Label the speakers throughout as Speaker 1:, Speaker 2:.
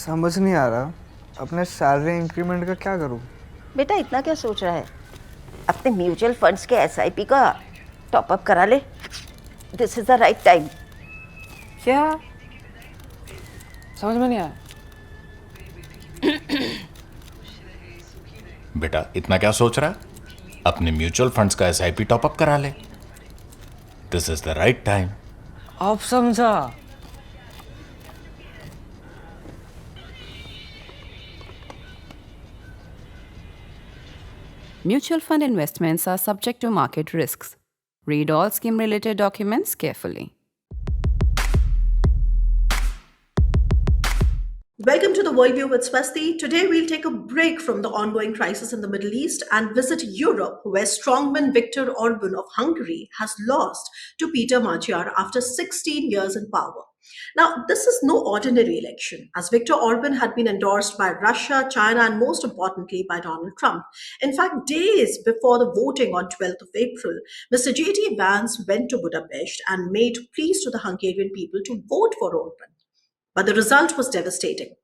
Speaker 1: समझ नहीं आ रहा अपने सैलरी इंक्रीमेंट का क्या करूं।
Speaker 2: बेटा इतना क्या सोच रहा है, अपने म्यूचुअल फंड्स के एसआईपी का टॉपअप करा ले। This is the right time.
Speaker 3: क्या समझ में नहीं आया।
Speaker 4: बेटा इतना क्या सोच रहा है, अपने म्यूचुअल फंड्स का एसआईपी टॉपअप करा ले। This is the right time.
Speaker 3: अब समझा।
Speaker 5: Mutual fund investments are subject to market risks. Read all scheme-related documents carefully.
Speaker 6: Welcome to the Worldview with Swasti. Today we'll take a break from the ongoing crisis in the Middle East and visit Europe, where strongman Viktor Orbán of Hungary has lost to Peter Magyar after 16 years in power. Now, this is no ordinary election, as Viktor Orbán had been endorsed by Russia, China, and most importantly by Donald Trump. In fact, days before the voting on 12th of April, Mr. JD Vance went to Budapest and made pleas to the Hungarian people to vote for Orbán. But the result was devastating.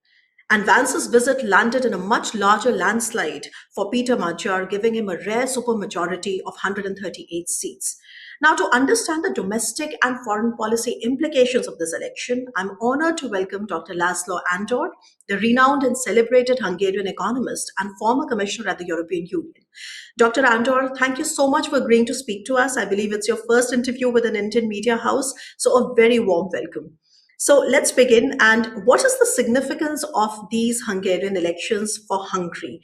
Speaker 6: And Vance's visit landed in a much larger landslide for Peter Magyar, giving him a rare supermajority of 138 seats. Now, to understand the domestic and foreign policy implications of this election, I'm honored to welcome Dr. Laszlo Andor, the renowned and celebrated Hungarian economist and former commissioner at the European Union. Dr. Andor, thank you so much for agreeing to speak to us. I believe it's your first interview with an Indian media house, so a very warm welcome. So let's begin. And what is the significance of these Hungarian elections for Hungary?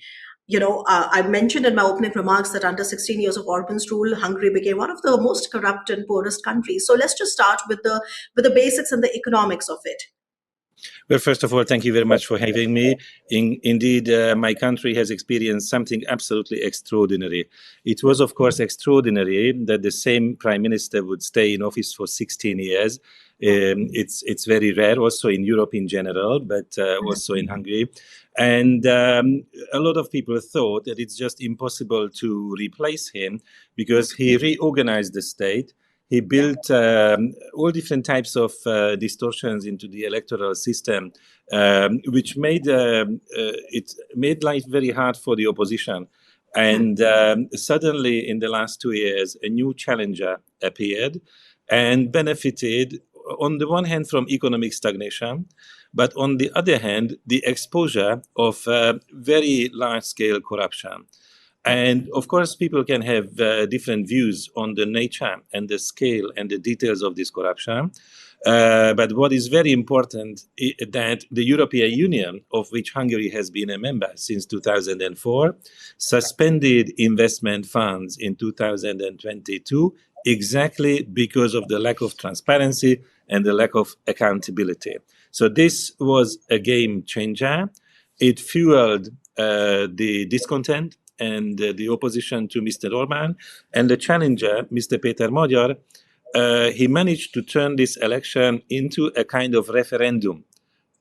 Speaker 6: I mentioned in my opening remarks that under 16 years of Orban's rule, Hungary became one of the most corrupt and poorest countries. So let's just start with the basics and the economics of it.
Speaker 7: Well, first of all, thank you very much for having me. Indeed, my country has experienced something absolutely extraordinary. It was, of course, extraordinary that the same prime minister would stay in office for 16 years. It's very rare also in Europe in general, but also in Hungary. And a lot of people thought that it's just impossible to replace him because he reorganized the state. He built all different types of distortions into the electoral system, which made life very hard for the opposition. And suddenly, in the last 2 years, a new challenger appeared and benefited, on the one hand, from economic stagnation, but on the other hand, the exposure of very large-scale corruption. And of course, people can have different views on the nature and the scale and the details of this corruption. But what is very important is that the European Union, of which Hungary has been a member since 2004, suspended investment funds in 2022 exactly because of the lack of transparency and the lack of accountability. So this was a game changer. It fueled the discontent and the opposition to Mr. Orbán, and the challenger, Mr. Peter Magyar, he managed to turn this election into a kind of referendum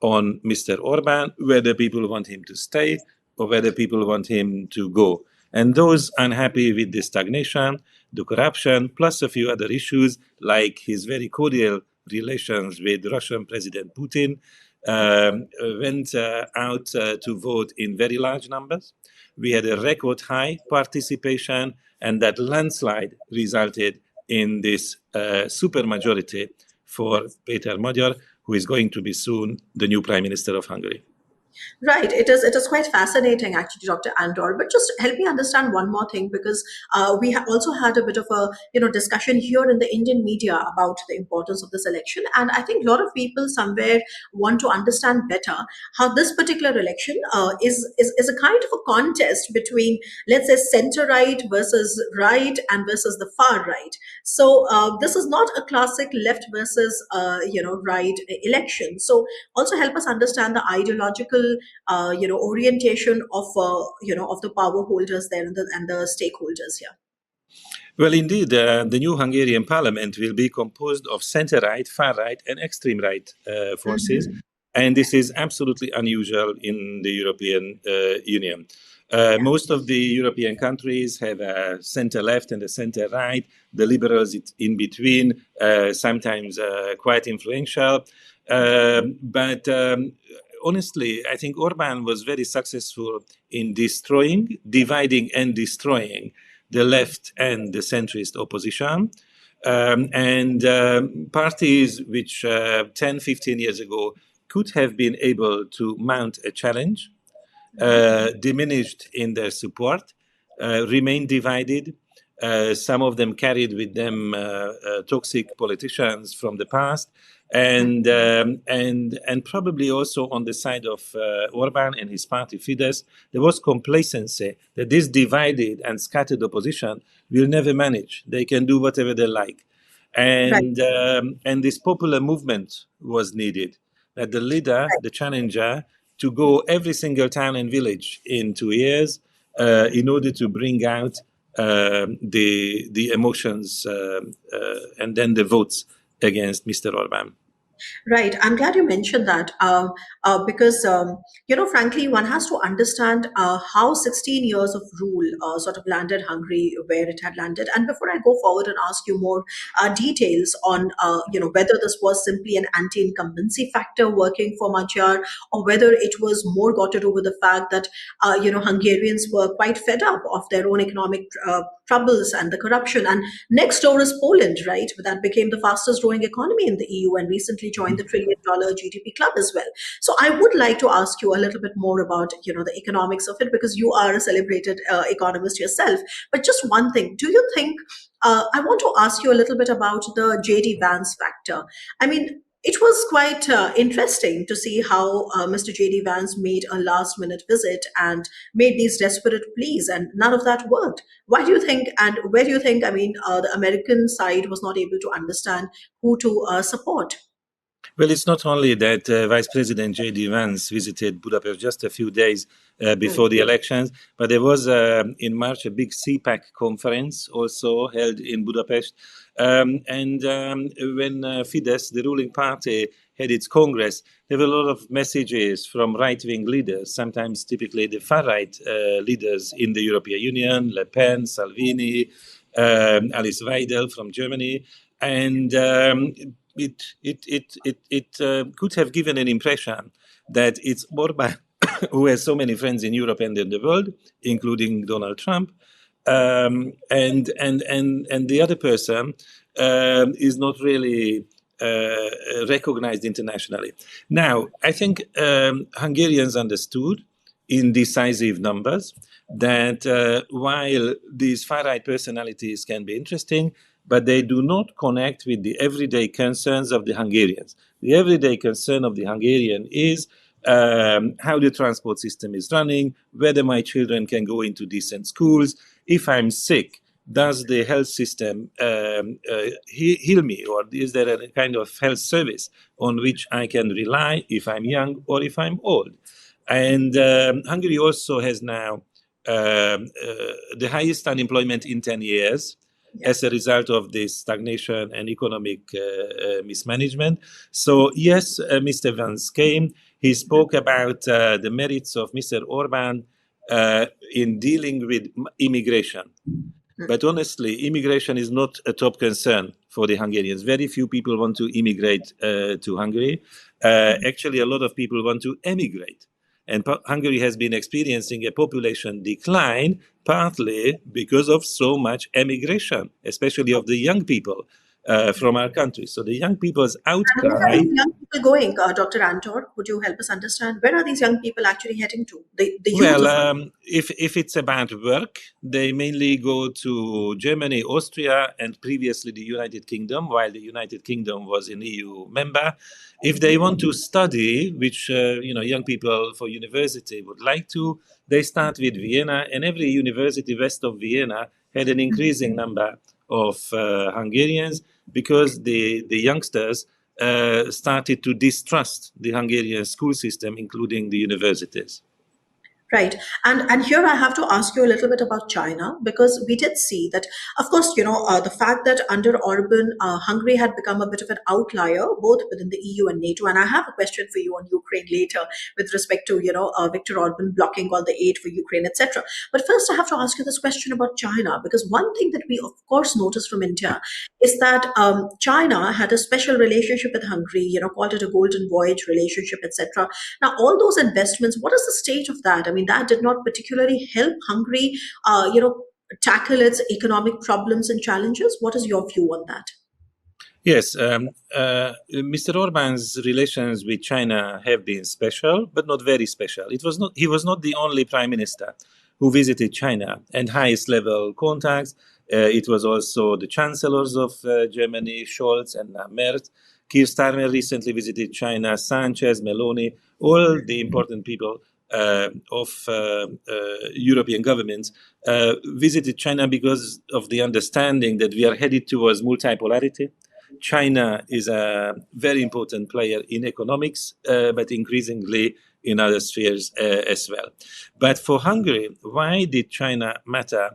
Speaker 7: on Mr. Orbán, whether people want him to stay or whether people want him to go. And those unhappy with the stagnation, the corruption, plus a few other issues, like his very cordial relations with Russian President Putin, went out to vote in very large numbers. We had a record high participation, and that landslide resulted in this supermajority for Peter Magyar, who is going to be soon the new Prime Minister of Hungary.
Speaker 6: Right. It is quite fascinating, actually, Dr. Andor. But just help me understand one more thing, because we also had a bit of a discussion here in the Indian media about the importance of this election, and I think a lot of people somewhere want to understand better how this particular election is a kind of a contest between, let's say, center right versus right and versus the far right. So this is not a classic left versus right election. So also help us understand the ideological orientation of the power holders there and the stakeholders here.
Speaker 7: Well, indeed, the new Hungarian parliament will be composed of center-right, far-right, and extreme-right forces. Mm-hmm. And this is absolutely unusual in the European Union. Most of the European countries have a center-left and a center-right. The liberals in between, sometimes quite influential. But honestly, I think Orban was very successful in dividing and destroying the left and the centrist opposition. And parties which 10, 15 years ago could have been able to mount a challenge, diminished in their support, remained divided. Some of them carried with them toxic politicians from the past, and probably also on the side of Orban and his party Fidesz, there was complacency that this divided and scattered opposition will never manage. They can do whatever they like, and this popular movement was needed. That the leader, the challenger, to go every single town and village in 2 years in order to bring out the emotions and then the votes against Mr. Orban.
Speaker 6: Right. I'm glad you mentioned that because, frankly, one has to understand how 16 years of rule sort of landed Hungary where it had landed. And before I go forward and ask you more details on, whether this was simply an anti-incumbency factor working for Magyar, or whether it was more got to do with the fact that, Hungarians were quite fed up of their own economic troubles and the corruption. And next door is Poland, right? That became the fastest growing economy in the EU and recently joined the $1 trillion GDP club as well. So I would like to ask you a little bit more about, the economics of it, because you are a celebrated economist yourself. But just one thing, do you think, I want to ask you a little bit about the JD Vance factor. I mean, it was quite interesting to see how Mr. JD Vance made a last minute visit and made these desperate pleas, and none of that worked. Why do you think, and where do you think, the American side was not able to understand who to support?
Speaker 7: Well, it's not only that Vice President JD Vance visited Budapest just a few days before the elections, but there was in March a big CPAC conference also held in Budapest. And when Fidesz, the ruling party, had its Congress, there were a lot of messages from right-wing leaders, sometimes typically the far-right leaders in the European Union, Le Pen, Salvini, Alice Weidel from Germany, and it could have given an impression that it's Orban who has so many friends in Europe and in the world, including Donald Trump, and the other person is not really recognized internationally. Now, I think Hungarians understood in decisive numbers that while these far-right personalities can be interesting, but they do not connect with the everyday concerns of the Hungarians. The everyday concern of the Hungarian is how the transport system is running, whether my children can go into decent schools. If I'm sick, does the health system heal me, or is there a kind of health service on which I can rely if I'm young or if I'm old? And Hungary also has now the highest unemployment in 10 years. As a result of this stagnation and economic mismanagement. So yes, Mr. Vance came. He spoke about the merits of Mr. Orban in dealing with immigration. But honestly, immigration is not a top concern for the Hungarians. Very few people want to immigrate to Hungary. Actually, a lot of people want to emigrate. And Hungary has been experiencing a population decline, partly because of so much emigration, especially of the young people from our country. So the young people's
Speaker 6: And where are
Speaker 7: outcry.
Speaker 6: these young people going, Dr. Andor? Would you help us understand? Where are these young people actually heading to? The youth
Speaker 7: Well,
Speaker 6: of
Speaker 7: if it's about work, they mainly go to Germany, Austria, and previously the United Kingdom, while the United Kingdom was an EU member. If they want to study, which young people for university would like to, they start with Vienna, and every university west of Vienna had an increasing number of Hungarians because the youngsters started to distrust the Hungarian school system, including the universities.
Speaker 6: Right. And here I have to ask you a little bit about China, because we did see that, of course, the fact that under Orban, Hungary had become a bit of an outlier, both within the EU and NATO. And I have a question for you on Ukraine later with respect to, Viktor Orban blocking all the aid for Ukraine, etc. But first, I have to ask you this question about China, because one thing that we, of course, noticed from India is that China had a special relationship with Hungary, called it a golden voyage relationship, etc. Now, all those investments, what is the state of that? I mean, that did not particularly help Hungary, tackle its economic problems and challenges. What is your view on that?
Speaker 7: Yes, Mr. Orban's relations with China have been special, but not very special. He was not the only prime minister who visited China and highest level contacts. It was also the chancellors of Germany, Scholz and Merz. Keir Starmer recently visited China, Sanchez, Meloni, all the important people of European governments visited China because of the understanding that we are headed towards multipolarity. China is a very important player in economics, but increasingly in other spheres as well. But for Hungary, why did China matter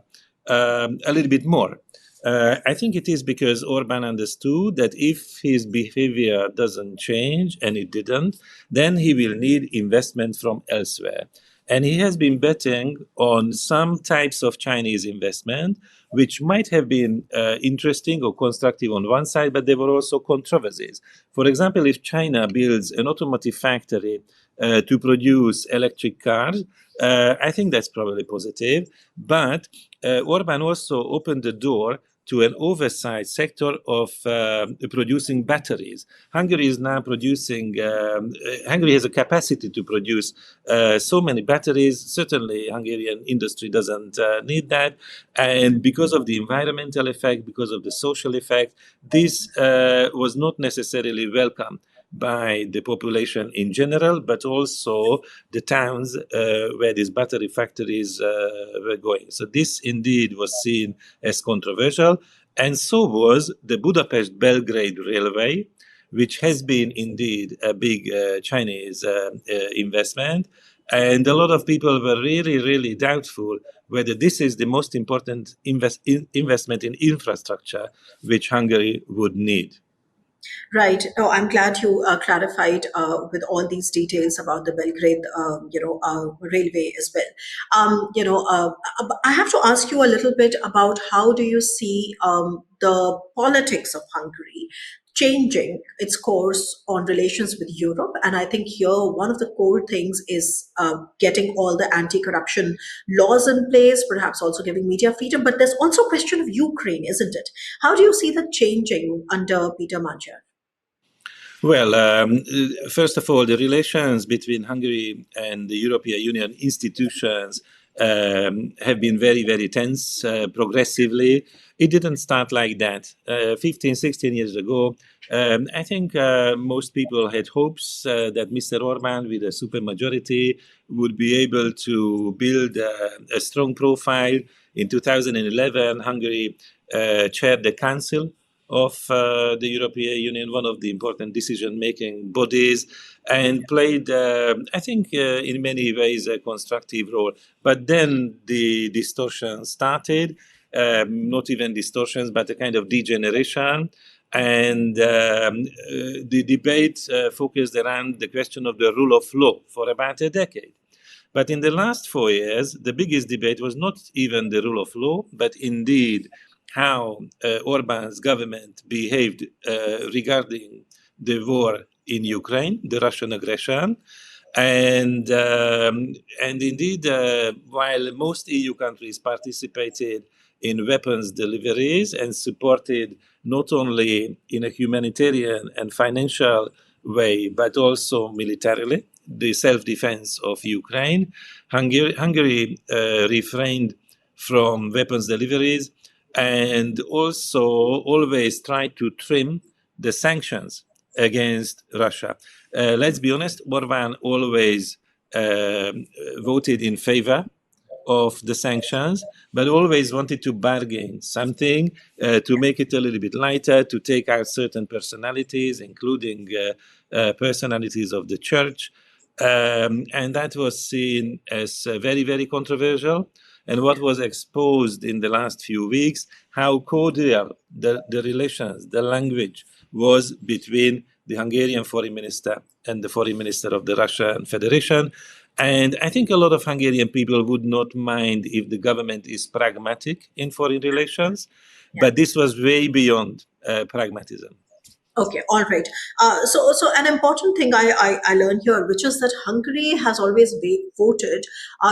Speaker 7: a little bit more? I think it is because Orban understood that if his behavior doesn't change, and it didn't, then he will need investment from elsewhere. And he has been betting on some types of Chinese investment, which might have been interesting or constructive on one side, but there were also controversies. For example, if China builds an automotive factory to produce electric cars, I think that's probably positive. But Orban also opened the door to an oversized sector of producing batteries. Hungary is now producing, Hungary has a capacity to produce so many batteries. Certainly, Hungarian industry doesn't need that. And because of the environmental effect, because of the social effect, this was not necessarily welcome by the population in general, but also the towns where these battery factories were going. So this indeed was seen as controversial, and so was the Budapest-Belgrade Railway, which has been indeed a big Chinese investment. And a lot of people were really, really doubtful whether this is the most important investment in infrastructure which Hungary would need.
Speaker 6: Right. No, I'm glad you clarified with all these details about the Belgrade, railway as well. I have to ask you a little bit about how do you see the politics of Hungary changing its course on relations with Europe. And I think here one of the core things is getting all the anti-corruption laws in place, perhaps also giving media freedom. But there's also a question of Ukraine, isn't it? How do you see that changing under Peter Magyar?
Speaker 7: Well, first of all, the relations between Hungary and the European Union institutions have been very, very tense progressively. It didn't start like that. 15, 16 years ago, I think most people had hopes that Mr. Orbán, with a supermajority, would be able to build a strong profile. In 2011, Hungary chaired the Council of the European Union, one of the important decision-making bodies, and played, I think, in many ways, a constructive role. But then the distortion started, not even distortions, but a kind of degeneration. And the debate focused around the question of the rule of law for about a decade. But in the last 4 years, the biggest debate was not even the rule of law, but indeed how Orban's government behaved regarding the war in Ukraine, the Russian aggression. And indeed, while most EU countries participated in weapons deliveries and supported not only in a humanitarian and financial way, but also militarily, the self-defense of Ukraine, Hungary refrained from weapons deliveries and also always tried to trim the sanctions against Russia. Let's be honest, Orban always voted in favor of the sanctions, but always wanted to bargain something to make it a little bit lighter, to take out certain personalities, including personalities of the church. And that was seen as very, very controversial. And what was exposed in the last few weeks, how cordial the relations, the language was between the Hungarian foreign minister and the foreign minister of the Russian Federation. And I think a lot of Hungarian people would not mind if the government is pragmatic in foreign relations, but this was way beyond pragmatism.
Speaker 6: Okay, all right. So an important thing I learned here, which is that Hungary has always voted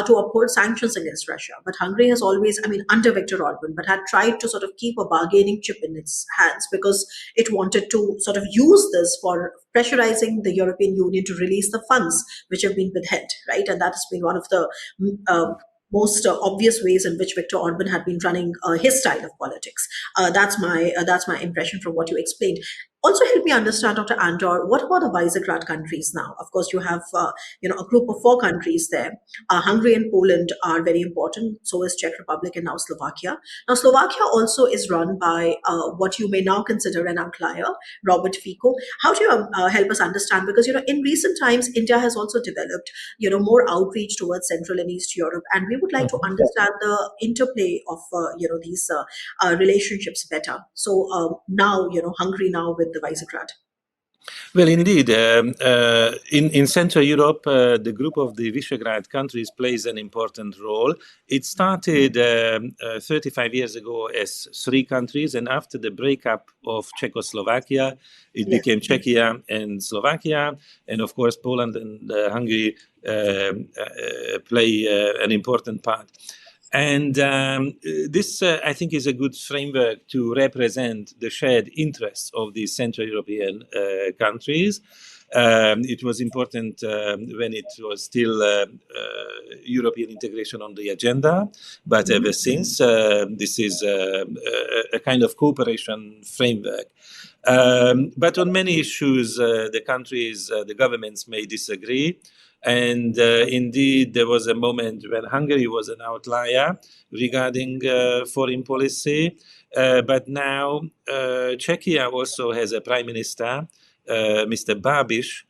Speaker 6: to uphold sanctions against Russia. But Hungary has always, I mean, under Viktor Orbán, but had tried to sort of keep a bargaining chip in its hands because it wanted to sort of use this for pressurizing the European Union to release the funds which have been withheld, right? And that has been one of the most obvious ways in which Viktor Orbán had been running his style of politics. That's my impression from what you explained. Also, help me understand, Dr. Andor, what about the Visegrad countries now? Of course, you have a group of 4 countries there. Hungary and Poland are very important. So is Czech Republic and now Slovakia. Now, Slovakia also is run by what you may now consider an outlier, Robert Fico. How do you help us understand? Because in recent times, India has also developed more outreach towards Central and East Europe, and we would like to understand the interplay of these relationships better. So now Hungary now with the Visegrad.
Speaker 7: Well, indeed, in Central Europe, the group of the Visegrad countries plays an important role. It started 35 years ago as 3 countries, and after the breakup of Czechoslovakia, it became Czechia and Slovakia, and of course Poland and Hungary play an important part. And this, I think, is a good framework to represent the shared interests of the Central European countries. It was important when it was still European integration on the agenda, but ever since, this is a kind of cooperation framework. But on many issues, the countries, the governments may disagree. And indeed, there was a moment when Hungary was an outlier regarding foreign policy. But now Czechia also has a prime minister, Mr. Babiš,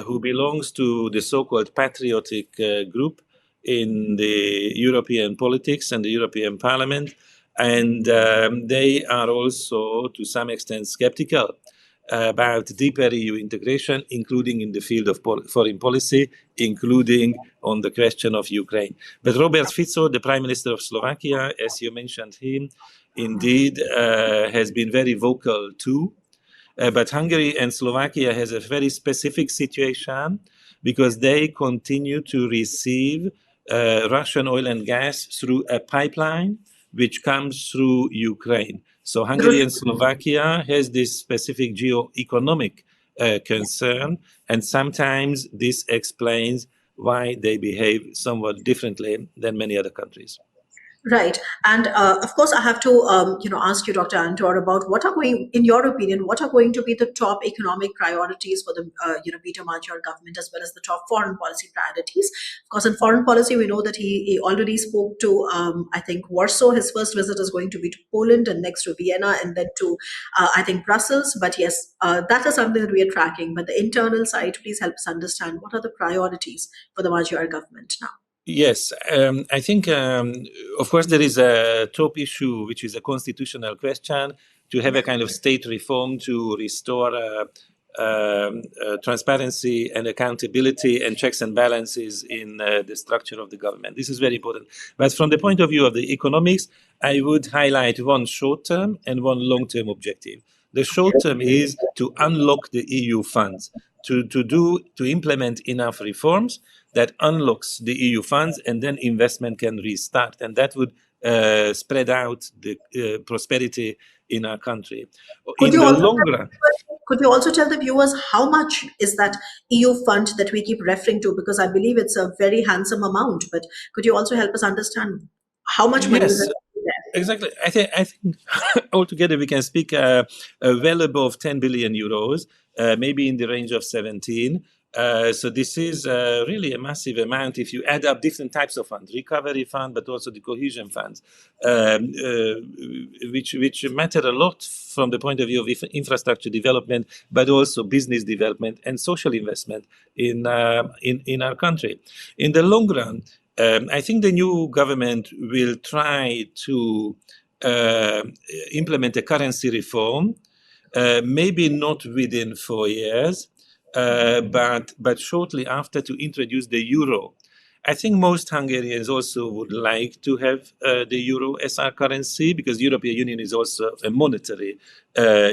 Speaker 7: who belongs to the so-called patriotic group in the European politics and the European Parliament. And they are also, to some extent, skeptical about deeper EU integration, including in the field of foreign policy, including on the question of Ukraine. But Robert Fico, the Prime Minister of Slovakia, as you mentioned him, indeed has been very vocal too. But Hungary and Slovakia has a very specific situation because they continue to receive Russian oil and gas through a pipeline which comes through Ukraine. So Hungary and Slovakia has this specific geo-economic concern, and sometimes this explains why they behave somewhat differently than many other countries.
Speaker 6: Right. And of course, I have to, ask you, Dr. Andor, about in your opinion, what are going to be the top economic priorities for the, Peter Magyar government, as well as the top foreign policy priorities. Of course, in foreign policy, we know that he already spoke to, I think, Warsaw. His first visit is going to be to Poland and next to Vienna and then to, I think, Brussels. But yes, that is something that we are tracking. But the internal side, please help us understand what are the priorities for the Magyar government now.
Speaker 7: Yes, I think, of course, there is a top issue, which is a constitutional question, to have a kind of state reform to restore transparency and accountability and checks and balances in the structure of the government. This is very important. But from the point of view of the economics, I would highlight one short-term and one long-term objective. The short-term is to unlock the EU funds, to implement enough reforms that unlocks the EU funds, and then investment can restart. And that would spread out the prosperity in our country. In the long run.
Speaker 6: Could you also tell the viewers how much is that EU fund that we keep referring to? Because I believe it's a very handsome amount, but could you also help us understand how much money is there?
Speaker 7: Exactly. I think altogether we can speak well above 10 billion euros, maybe in the range of 17. So this is really a massive amount if you add up different types of funds, recovery fund, but also the cohesion funds, which matter a lot from the point of view of infrastructure development, but also business development and social investment in our country. In the long run, I think the new government will try to implement a currency reform, maybe not within 4 years, but shortly after, to introduce the euro. I think most Hungarians also would like to have the euro as our currency, because the European Union is also a monetary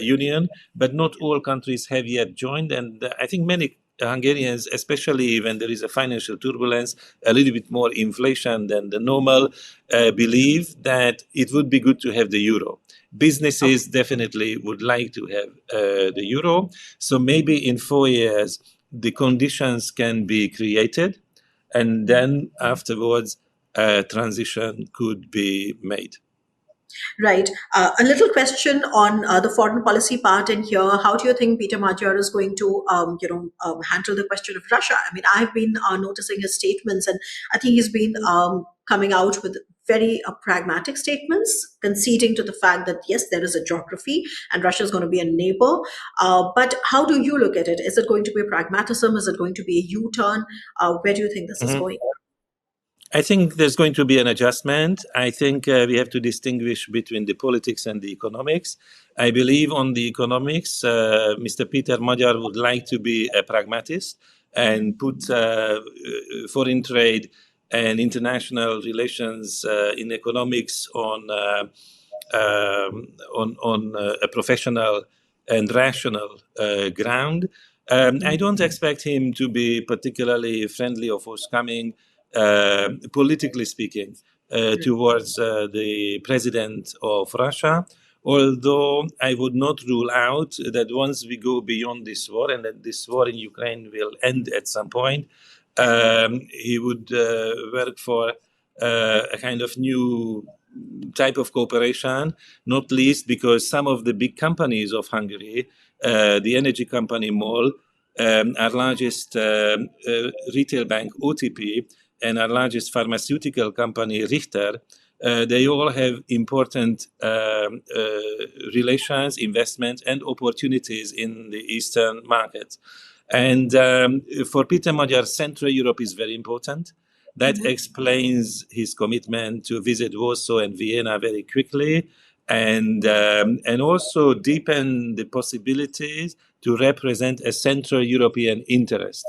Speaker 7: union, but not all countries have yet joined. And I think many Hungarians, especially when there is a financial turbulence, a little bit more inflation than the normal, believe that it would be good to have the euro. Businesses definitely would like to have the euro. So maybe in 4 years, the conditions can be created, and then afterwards, transition could be made.
Speaker 6: Right. A little question on the foreign policy part in here. How do you think Peter Magyar is going to, handle the question of Russia? I mean, I've been noticing his statements, and I think he's been coming out with very pragmatic statements, conceding to the fact that yes, there is a geography, and Russia is going to be a neighbor. But how do you look at it? Is it going to be a pragmatism? Is it going to be a U-turn? Where do you think this is going?
Speaker 7: I think there's going to be an adjustment. I think we have to distinguish between the politics and the economics. I believe on the economics, Mr. Peter Magyar would like to be a pragmatist and put foreign trade and international relations in economics on a professional and rational ground. I don't expect him to be particularly friendly or forthcoming, politically speaking, towards the president of Russia, although I would not rule out that once we go beyond this war, and that this war in Ukraine will end at some point, he would work for a kind of new type of cooperation, not least because some of the big companies of Hungary, the energy company MOL, our largest retail bank OTP, and our largest pharmaceutical company Richter, they all have important relations, investments, and opportunities in the Eastern markets. And for Peter Magyar, Central Europe is very important. That explains his commitment to visit Warsaw and Vienna very quickly, and also deepen the possibilities to represent a Central European interest.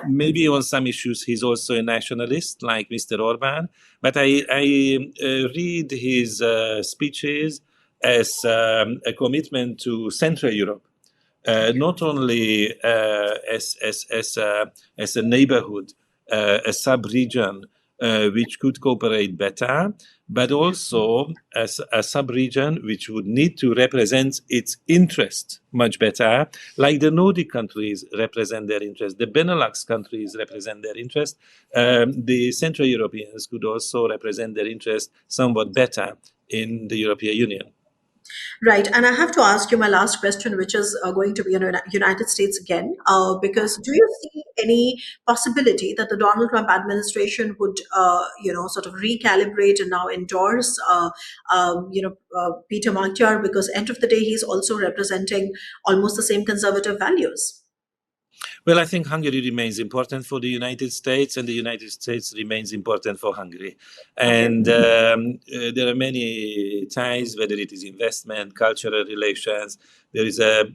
Speaker 7: Maybe on some issues he's also a nationalist, like Mr. Orban, but I read his speeches as a commitment to Central Europe, not only as a neighborhood, a sub-region which could cooperate better, but also as a sub-region which would need to represent its interest much better, like the Nordic countries represent their interest, the Benelux countries represent their interest, the Central Europeans could also represent their interest somewhat better in the European Union.
Speaker 6: Right. And I have to ask you my last question, which is going to be in the United States again, because do you see any possibility that the Donald Trump administration would, sort of recalibrate and now endorse, Peter Magyar, because end of the day, he's also representing almost the same conservative values?
Speaker 7: Well, I think Hungary remains important for the United States, and the United States remains important for Hungary. And there are many ties, whether it is investment, cultural relations. There is a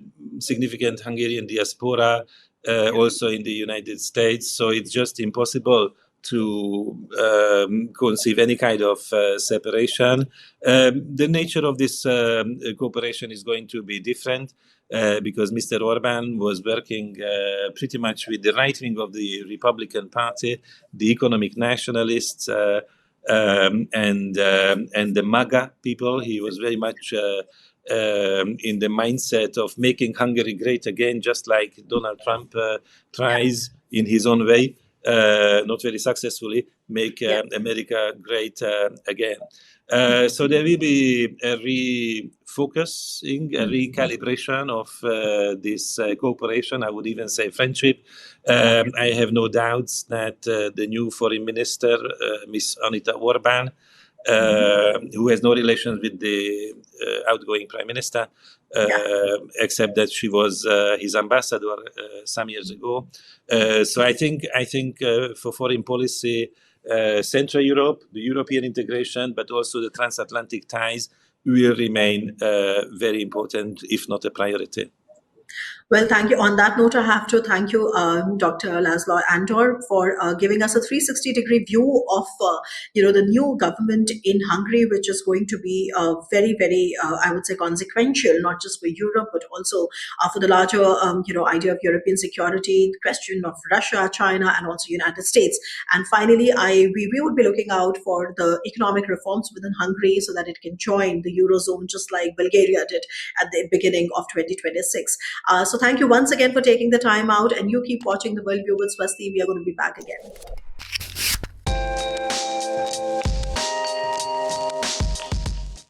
Speaker 7: significant Hungarian diaspora also in the United States. So it's just impossible to conceive any kind of separation. The nature of this cooperation is going to be different. Because Mr. Orban was working pretty much with the right wing of the Republican Party, the economic nationalists, and the MAGA people. He was very much in the mindset of making Hungary great again, just like Donald Trump tries in his own way not very successfully, make
Speaker 2: Yeah.
Speaker 7: America great again. So there will be a refocusing, a recalibration of this cooperation, I would even say friendship. I have no doubts that the new foreign minister, Miss Anita Orban, who has no relations with the outgoing prime minister, except that she was his ambassador some years ago. So I think for foreign policy, Central Europe, the European integration, but also the transatlantic ties will remain very important, if not a priority.
Speaker 6: Well, thank you. On that note, I have to thank you, Dr. Laszlo Andor, for giving us a 360-degree view of, the new government in Hungary, which is going to be very, very, I would say, consequential, not just for Europe, but also for the larger, idea of European security, the question of Russia, China, and also United States. And finally, we would be looking out for the economic reforms within Hungary so that it can join the Eurozone, just like Bulgaria did at the beginning of 2026. So thank you once again for taking the time out, and you keep watching the Worldview with Swasti. We are going to be back again.